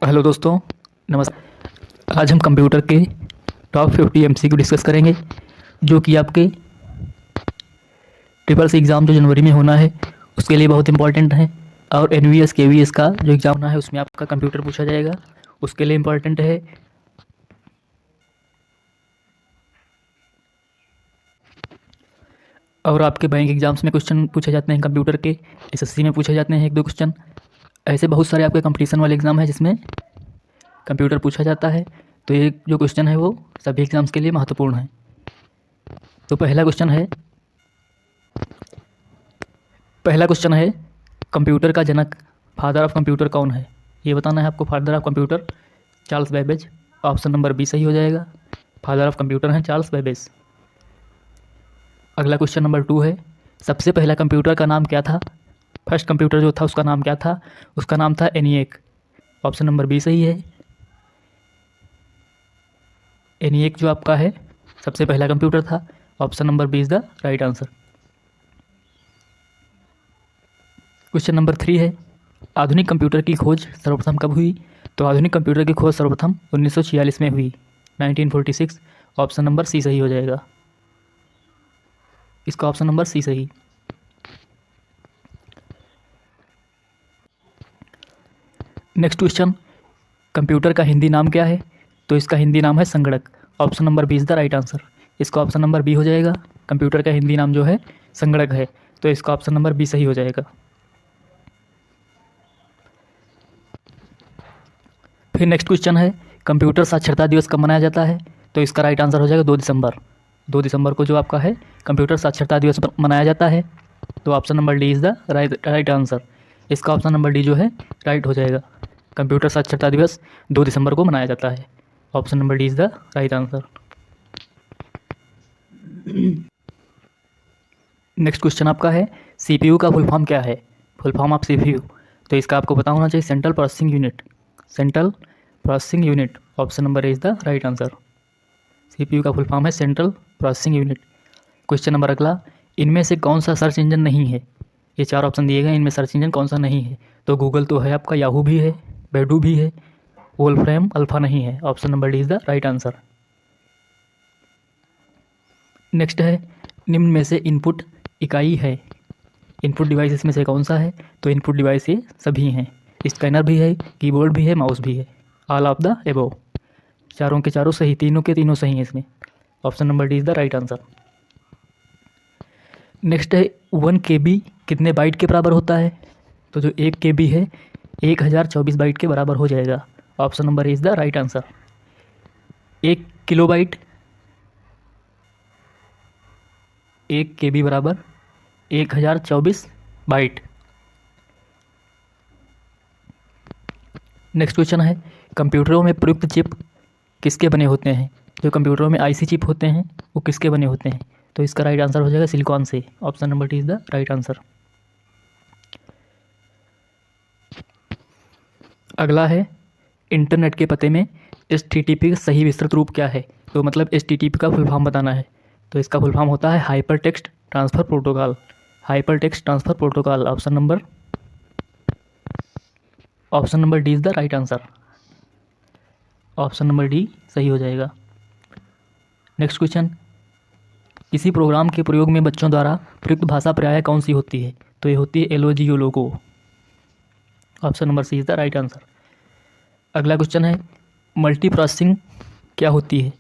Hello दोस्तों, नमस्कार। आज हम कंप्यूटर के टॉप 50 एमसीक्यू डिस्कस करेंगे, जो कि आपके ट्रिपल सी एग्ज़ाम जो जनवरी में होना है उसके लिए बहुत इंपॉर्टेंट है। और एनवीएस केवीएस का जो एग्ज़ाम होना है उसमें आपका कंप्यूटर पूछा जाएगा, उसके लिए इंपॉर्टेंट है। और आपके बैंक एग्जाम्स में क्वेश्चन पूछे जाते हैं कंप्यूटर के, एसएससी में पूछे जाते हैं एक दो क्वेश्चन। ऐसे बहुत सारे आपके कंपटीशन वाले एग्ज़ाम है जिसमें कंप्यूटर पूछा जाता है। तो ये जो क्वेश्चन है वो सभी एग्ज़ाम्स के लिए महत्वपूर्ण है। तो पहला क्वेश्चन है कंप्यूटर का जनक, फादर ऑफ कंप्यूटर कौन है? ये बताना है आपको। Father of computer Charles Babbage. Option number B सही हो जाएगा। फादर ऑफ कंप्यूटर हैं चार्ल्स बेबेज। अगला क्वेश्चन नंबर 2 है, सबसे पहला कंप्यूटर का नाम क्या था? फर्स्ट कंप्यूटर जो था उसका नाम क्या था? उसका नाम था एनिएक। ऑप्शन नंबर बी सही है। एनिएक जो आपका है सबसे पहला कंप्यूटर था। Option number B is the right answer. Question number 3 है, आधुनिक कंप्यूटर की खोज सर्वप्रथम कब हुई? तो आधुनिक कंप्यूटर की खोज सर्वप्रथम 1946 में हुई, 1946। ऑप्शन नंबर सी सही हो जाएगा। इसका ऑप्शन नंबर सी सही। नेक्स्ट क्वेश्चन, कंप्यूटर का हिंदी नाम क्या है? तो इसका हिंदी नाम है संगणक। Option number B is the right answer. इसका ऑप्शन नंबर बी हो जाएगा। कंप्यूटर का हिंदी नाम जो है संगणक है, तो इसका ऑप्शन नंबर बी सही हो जाएगा। फिर नेक्स्ट क्वेश्चन है, कंप्यूटर साक्षरता दिवस कब मनाया जाता है? तो इसका राइट आंसर हो जाएगा 2 दिसंबर। 2 दिसंबर को जो आपका है कंप्यूटर साक्षरता दिवस मनाया जाता है। तो option number D is the right answer. इसका ऑप्शन नंबर डी जो है राइट हो जाएगा। कंप्यूटर साक्षरता दिवस 2 दिसंबर को मनाया जाता है। Option number D is the right answer. Next question आपका है, सीपीयू का फुल फॉर्म क्या है? फुल फॉर्म ऑफ सीपीयू, तो इसका आपको पता होना चाहिए, central processing unit. Central processing unit. Option number is the right answer. CPU का फुल फॉर्म है central processing unit. Question number अगला, इनमें से कौन सा सर्च इंजन नहीं है? ये 4 ऑप्शन दिए गए, इनमें सर्च इंजन कौन सा नहीं है? तो गूगल तो है आपका, याहू भी है, बैडू भी है, वोल्फ्रेम अल्फा नहीं है। Option number D is the right answer. Next है, निम्न में से इनपुट इकाई है। इनपुट डिवाइस इसमें से कौन सा है? तो इनपुट डिवाइस ये सभी हैं। स्कैनर भी है, कीबोर्ड भी है, माउस भी है। All of the above. चारों के चारों सही, तीनों के तीनों सही हैं इसमें। Option number D is the right answer. Next है, 1 KB कितने बाइट के बराबर होता है? तो जो 1 KB है 1024 बाइट के बराबर हो जाएगा। Option number is the right answer. 1 kilobyte, 1 KB बराबर 1024 बाइट। नेक्स्ट क्वेश्चन है, कंप्यूटरों में प्रयुक्त चिप किसके बने होते हैं? जो कंप्यूटरों में आईसी चिप होते हैं वो किसके बने होते हैं? तो इसका राइट आंसर हो जाएगा सिलिकॉन से। Option number D is the right answer. अगला है, इंटरनेट के पते में HTTP का सही विस्तृत रूप क्या है? तो मतलब HTTP का फुल फॉर्म बताना है। तो इसका फुल फॉर्म होता है hyper text transfer protocol. Hyper text transfer protocol. Option number D is the right answer. Option number D सही हो जाएगा। नेक्स्ट क्वेश्चन, किसी प्रोग्राम के प्रयोग में बच्चों द्वारा प्रयुक्त भाषा प्रायः कौन सी होती है? तो ये होती है LOGO logo. Option number C is the right answer. अगला क्वेश्चन है, मल्टी प्रोसेसिंग क्या होती है?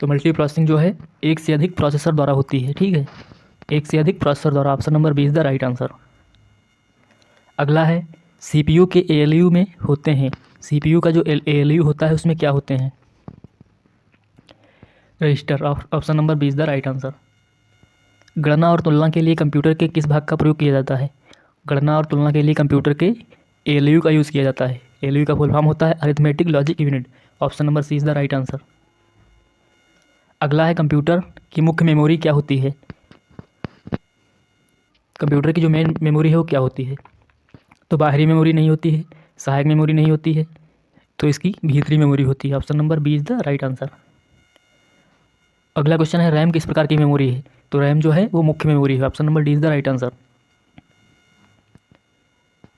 तो मल्टी प्रोसेसिंग जो है एक से अधिक प्रोसेसर द्वारा होती है। ठीक है, एक से अधिक प्रोसेसर द्वारा। Option number B is the right answer. अगला है, CPU के ALU में होते हैं। CPU का जो ALU होता है उसमें क्या होते हैं? Register. Option number B is the right answer. गणना और तुलना के लिए कंप्यूटर के किस भाग का प्रयोग किया जाता है? गणना और तुलना के लिए कंप्यूटर के ALU का यूज़ किया जाता है। ALU का फुल फॉर्म होता है arithmetic logic unit. Option number C is the right answer. अगला है, कंप्यूटर की मुख्य मेमोरी क्या होती है? कंप्यूटर की जो मेन मेमोरी है वो क्या होती है? तो बाहरी मेमोरी नहीं होती है, सहायक मेमोरी नहीं होती है, तो इसकी भीतरी मेमोरी होती है। Option number B is the right answer. अगला क्वेश्चन है, रैम किस प्रकार की मेमोरी है? तो रैम जो है वो मुख्य मेमोरी है। Option number D is the right answer.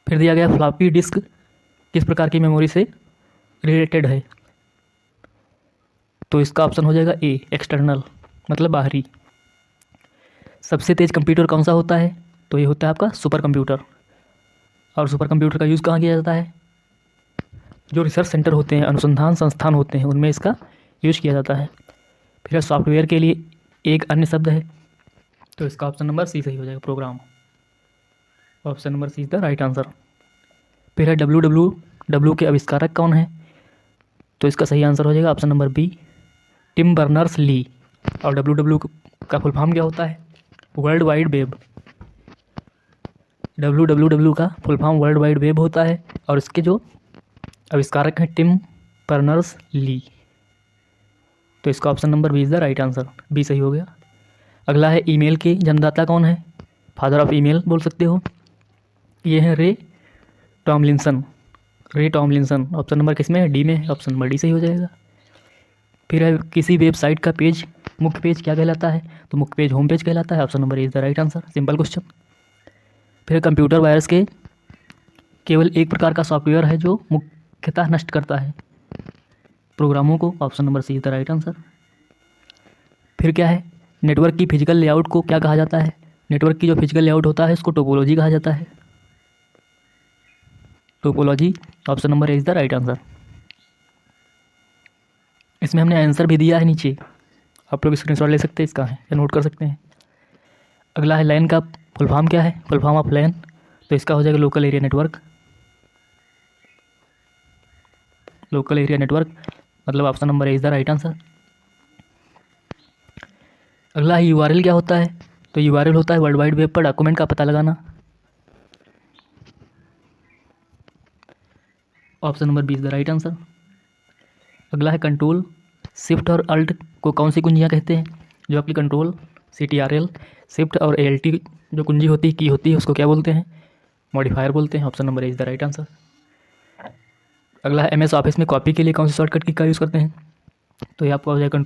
फिर दिया गया, फ्लॉपी डिस्क किस प्रकार की मेमोरी से रिलेटेड है, तो इसका ऑप्शन हो जाएगा ए, एक्सटर्नल, मतलब बाहरी। सबसे तेज़ कंप्यूटर कौन सा होता है? तो ये होता है आपका सुपर कंप्यूटर। और सुपर कंप्यूटर का यूज़ कहाँ किया जाता है? जो रिसर्च सेंटर होते हैं, अनुसंधान संस्थान होते हैं, उनमें इसका यूज किया जाता है। फिर सॉफ्टवेयर के लिए एक अन्य शब्द है, तो इसका ऑप्शन नंबर सी सही हो जाएगा, program. Option number C is the right answer. फिर है डब्ल्यू के आविष्कारक कौन है? तो इसका सही आंसर हो जाएगा option number B, Tim Berners Lee. और डब्ल्यू का फुल फॉर्म क्या होता है? World wide web. डब्ल्यू का full form world wide web होता है, और इसके जो आविष्कारक हैं टिम बर्नर्स ली। तो इसका option number B is the right answer, B सही हो गया। अगला है ईमेल के जन्मदाता कौन है? फादर ऑफ ईमेल बोल सकते हो। ये है रे टॉमलिंसन। ऑप्शन नंबर किस में है? डी में है। ऑप्शन नंबर डी सही हो जाएगा। फिर है किसी वेबसाइट का पेज, मुख्य पेज क्या कहलाता है? तो मुख्य पेज होम पेज कहलाता है। Option number A is the right answer, simple question. फिर कंप्यूटर वायरस के केवल एक प्रकार का सॉफ्टवेयर है जो मुख्यतः नष्ट करता है प्रोग्रामों को। Option number C is the right answer. फिर क्या है? नेटवर्क की फिजिकल लेआउट को क्या कहा जाता है? नेटवर्क की जो फिजिकल लेआउट होता है उसको टोपोलॉजी कहा जाता है। Topology, option number A is the right answer. इसमें हमने आंसर भी दिया है नीचे, आप लोग स्क्रीनशॉट ले सकते हैं इसका है या नोट कर सकते हैं। अगला है लैन का फुल फॉर्म क्या है? फुल फॉर्म ऑफ लैन, तो इसका हो जाएगा local area network. Local area network, मतलब option number A is the right answer. अगला है यूआरएल क्या होता है? तो यूआरएल होता है वर्ल्ड वाइड वेब पर डॉक्यूमेंट का पता लगाना। Option number B is the right answer. अगला है कंट्रोल, शिफ्ट और अल्ट को कौन सी कुंजियाँ कहते हैं? जो आपकी कंट्रोल, CTRL, शिफ्ट और ALT जो कुंजी होती है, की होती है, उसको क्या बोलते हैं? मॉडिफायर बोलते हैं। Option number A is the right answer. अगला है MS ऑफिस में कॉपी के लिए कौन सी शॉर्टकट की का यूज़ करते हैं? तो ये आपका हो जाएगा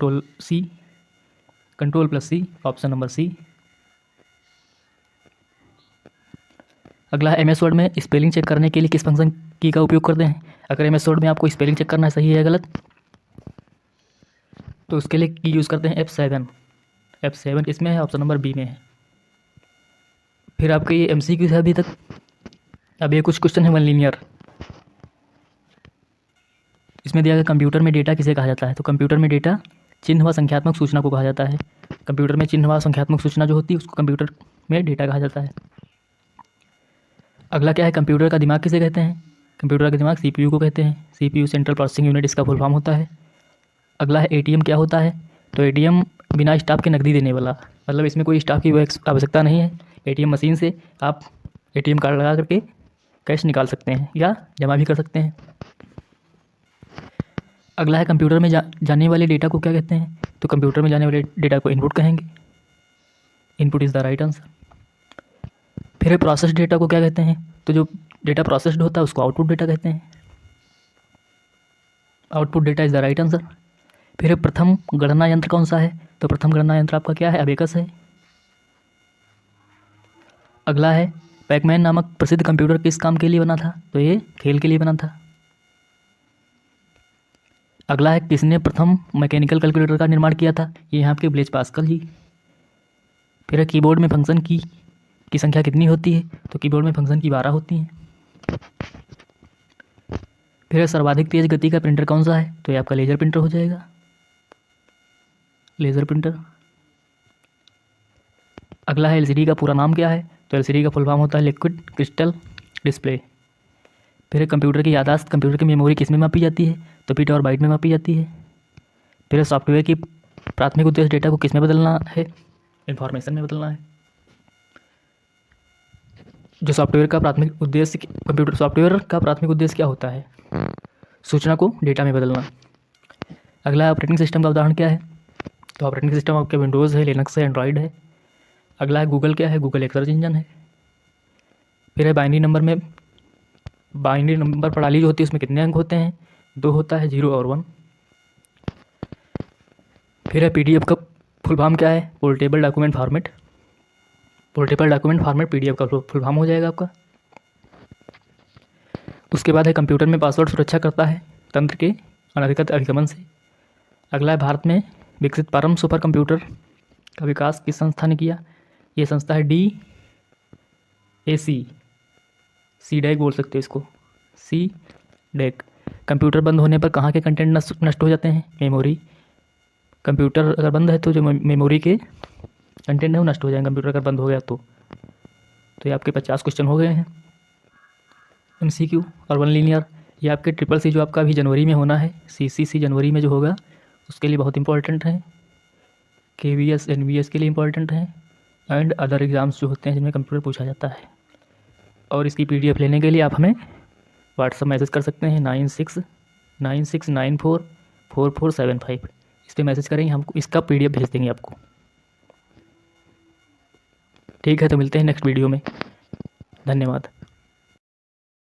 कंट्रोल+C, ऑप्शन नंबर सी। अगला है MS वर्ड में स्पेलिंग चेक करने के लिए किस फंक्शन की का उपयोग करते हैं? अगर MS वर्ड में आपको स्पेलिंग चेक करना है सही है या गलत, तो उसके लिए की यूज़ करते हैं F7 किसमें है? ऑप्शन नंबर बी में है। फिर आपके ये MCQ है अभी तक। अब ये कुछ क्वेश्चन है वन लीनियर। इसमें दिया गया कंप्यूटर में डेटा किसे कहा जाता है? तो कंप्यूटर में डेटा चिन्ह व संख्यात्मक सूचना को कहा जाता है। कंप्यूटर में चिन्ह व संख्यात्मक सूचना जो होती है उसको कंप्यूटर में डेटा कहा जाता है। अगला क्या है? कंप्यूटर का दिमाग किसे कहते हैं? कंप्यूटर का दिमाग CPU को कहते हैं। CPU सेंट्रल प्रोसेसिंग यूनिट इसका फुल फॉर्म होता है। अगला है ATM क्या होता है? तो ATM बिना स्टाफ के नकदी देने वाला, मतलब इसमें कोई स्टाफ की आवश्यकता नहीं है। ATM मशीन से आप ATM कार्ड लगा करके कैश निकाल सकते हैं या जमा भी कर सकते हैं। अगला है कंप्यूटर में जाने वाले डेटा को क्या कहते हैं? तो कंप्यूटर में जाने वाले डेटा को इनपुट कहेंगे। Input is the right answer. फिर है प्रोसेस डेटा को क्या कहते हैं? तो जो डेटा प्रोसेस्ड होता है उसको आउटपुट डेटा कहते हैं। Output data is the right answer. फिर है प्रथम गणना यंत्र कौन सा है? तो प्रथम गणना यंत्र आपका क्या है? अबेकस है। अगला है पैकमैन नामक प्रसिद्ध कंप्यूटर किस काम के लिए बना था? तो ये खेल के लिए बना था। अगला है किसने प्रथम मैकेनिकल कैलकुलेटर का निर्माण किया था? ये यहाँ आपके ब्लेज पास्कल जी। फिर है कीबोर्ड में फंक्शन की संख्या कितनी होती है? तो कीबोर्ड में फंक्शन की 12 होती हैं। फिर है सर्वाधिक तेज गति का प्रिंटर कौन सा है? तो ये आपका लेज़र प्रिंटर हो जाएगा, लेज़र प्रिंटर। अगला है LCD का पूरा नाम क्या है? तो LCD का फुल फॉर्म होता है लिक्विड क्रिस्टल डिस्प्ले। फिर है कंप्यूटर की याददाश्त, कंप्यूटर की मेमोरी किस में मापी जाती है? तो बिट और बाइट में मापी जाती है। फिर है सॉफ्टवेयर की प्राथमिक उद्देश्य डेटा को किस में बदलना है? इंफॉर्मेशन में बदलना है। जो सॉफ्टवेयर का प्राथमिक उद्देश्य, कंप्यूटर सॉफ्टवेयर का प्राथमिक उद्देश्य क्या होता है? सूचना को डेटा में बदलना। अगला ऑपरेटिंग सिस्टम का उदाहरण क्या है? तो ऑपरेटिंग सिस्टम आपके विंडोज़ है, लिनक्स है, एंड्रॉयड है। अगला है गूगल क्या है? गूगल एक सर्च इंजन है। फिर है बाइनरी नंबर प्रणाली जो होती है उसमें कितने अंक होते हैं? 2 होता है, 0 और 1। फिर है PDF का फुल फॉर्म क्या है? Portable document format. Portable document format PDF का फुल फॉर्म हो जाएगा आपका। उसके बाद है कंप्यूटर में पासवर्ड सुरक्षा करता है। तंत्र के अनधिकृत अधिगमन से। अगला है, भारत में विकसित परम सुपर कंप्यूटर का विकास किस संस्था ने किया? ये संस्था है DAC, CDAC बोल सकते हो इसको, CDAC। कंप्यूटर बंद होने पर कहाँ के कंटेंट नष्ट हो जाते हैं? मेमोरी। कंप्यूटर अगर बंद है तो जो मेमोरी के कंटेंट है वो नष्ट हो जाएंगे, कंप्यूटर अगर बंद हो गया तो। ये आपके 50 क्वेश्चन हो गए हैं MCQ और 1 लीनियर। ये आपके CCC जो आपका अभी जनवरी में होना है, CCC जनवरी में जो होगा उसके लिए बहुत इंपॉर्टेंट है। KVS NVS के लिए इंपॉर्टेंट है, एंड अदर एग्ज़ाम्स जो होते हैं जिनमें कंप्यूटर पूछा जाता है। और इसकी PDF लेने के लिए आप हमें व्हाट्सअप मैसेज कर सकते हैं 96944475। इस पर मैसेज करेंगे, हमको इसका PDF भेज देंगे आपको। ठीक है, तो मिलते हैं नेक्स्ट वीडियो में। धन्यवाद।